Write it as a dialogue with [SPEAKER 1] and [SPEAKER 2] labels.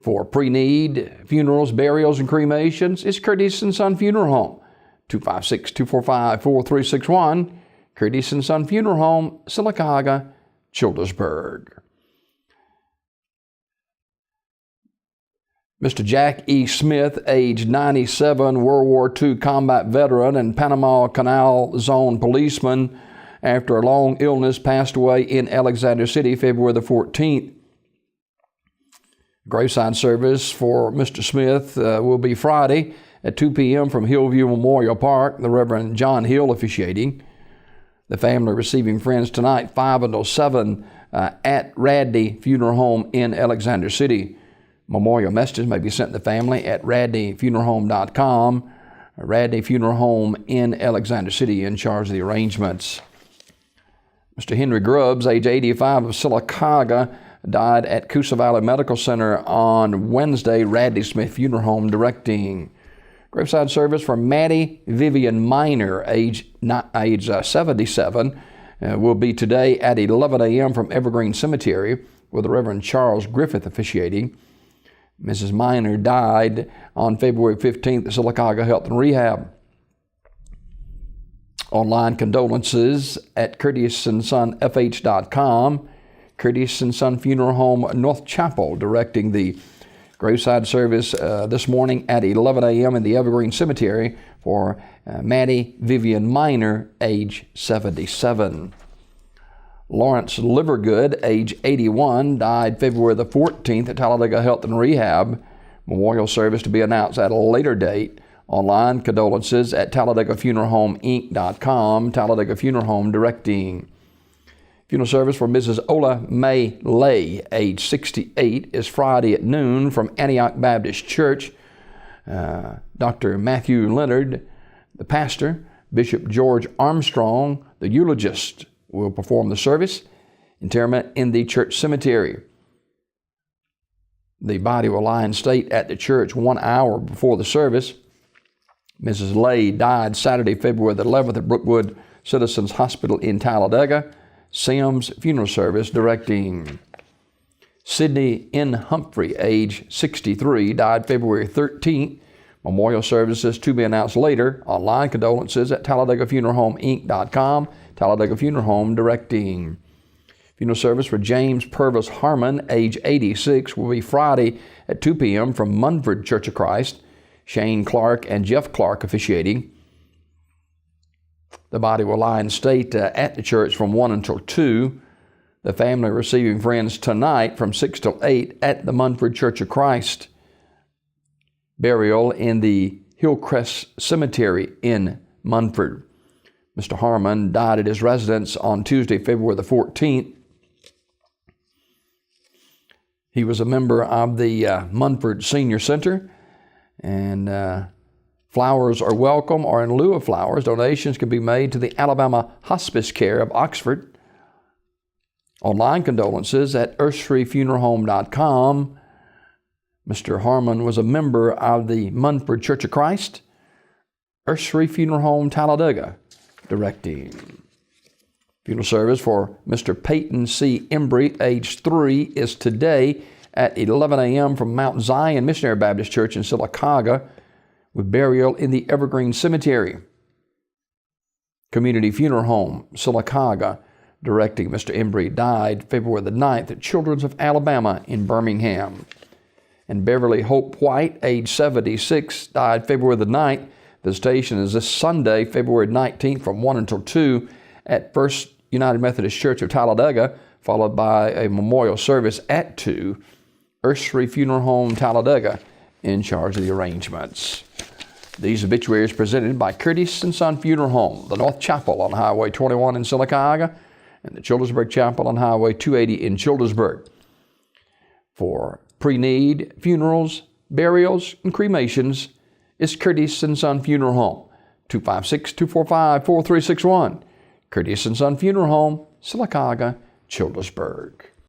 [SPEAKER 1] For pre-need funerals, burials, and cremations, it's Curtis & Son Funeral Home, 256-245-4361, Curtis & Son Funeral Home, Sylacauga, Childersburg. Mr. Jack E. Smith, age 97, World War II combat veteran and Panama Canal Zone policeman, after a long illness, passed away in Alexander City, February the 14th. Graveside service for Mr. Smith will be Friday at 2 p.m. from Hillview Memorial Park, the Reverend John Hill officiating. The family receiving friends tonight, 5 until 7, at Radney Funeral Home in Alexander City. Memorial messages may be sent to the family at radneyfuneralhome.com. Radney Funeral Home in Alexander City in charge of the arrangements. Mr. Henry Grubbs, age 85, of Sylacauga, died at Coosa Valley Medical Center on Wednesday. Radley Smith Funeral Home directing. Graveside service for Maddie Vivian Minor, age 77, will be today at 11 a.m. from Evergreen Cemetery, with the Reverend Charles Griffith officiating. Mrs. Minor died on February 15th at Sylacauga Health and Rehab. Online condolences at CurtisandSonFH.com. Curtis & Son Funeral Home, North Chapel, directing the graveside service this morning at 11 a.m. in the Evergreen Cemetery for Maddie Vivian Minor, age 77. Lawrence Livergood, age 81, died February the 14th at Talladega Health and Rehab. Memorial service to be announced at a later date. Online condolences at TalladagaFuneralHomeInc.com. Talladega Funeral Home directing. Funeral service for Mrs. Ola May Lay, age 68, is Friday at noon from Antioch Baptist Church. Dr. Matthew Leonard, the pastor, Bishop George Armstrong, the eulogist, will perform the service. Interment in the church cemetery. The body will lie in state at the church 1 hour before the service. Mrs. Lay died Saturday, February the 11th at Brookwood Citizens Hospital in Talladega. Sims Funeral Service directing. Sidney N. Humphrey, age 63, died February 13th. Memorial services to be announced later. Online condolences at TalladagaFuneralHomeInc.com. Talladega Funeral Home directing. Funeral service for James Purvis Harmon, age 86, will be Friday at 2 p.m. from Munford Church of Christ. Shane Clark and Jeff Clark officiating. The body will lie in state at the church from 1 until 2. The family receiving friends tonight from 6 till 8 at the Munford Church of Christ. Burial in the Hillcrest Cemetery in Munford. Mr. Harmon died at his residence on Tuesday, February the 14th. He was a member of the Munford Senior Center, and flowers are welcome, or in lieu of flowers, donations can be made to the Alabama Hospice Care of Oxford. Online condolences at earthstreetfuneralhome.com. Mr. Harmon was a member of the Munford Church of Christ. Earth Street Funeral Home, Talladega, directing. Funeral service for Mr. Peyton C. Embry, age 3, is today at 11 a.m. from Mount Zion Missionary Baptist Church in Sylacauga, with burial in the Evergreen Cemetery. Community Funeral Home, Sylacauga, directing. Mr. Embry died February the 9th at Children's of Alabama in Birmingham. And Beverly Hope White, age 76, died February the 9th. Visitation is this Sunday, February 19th from 1 until 2 at First United Methodist Church of Talladega, followed by a memorial service at 2. Earth Street Funeral Home, Talladega, in charge of the arrangements. These obituaries presented by Curtis & Son Funeral Home, the North Chapel on Highway 21 in Sylacauga, and the Childersburg Chapel on Highway 280 in Childersburg. For pre-need funerals, burials, and cremations, it's Curtis & Son Funeral Home, 256-245-4361. Curtis & Son Funeral Home, Sylacauga, Childersburg.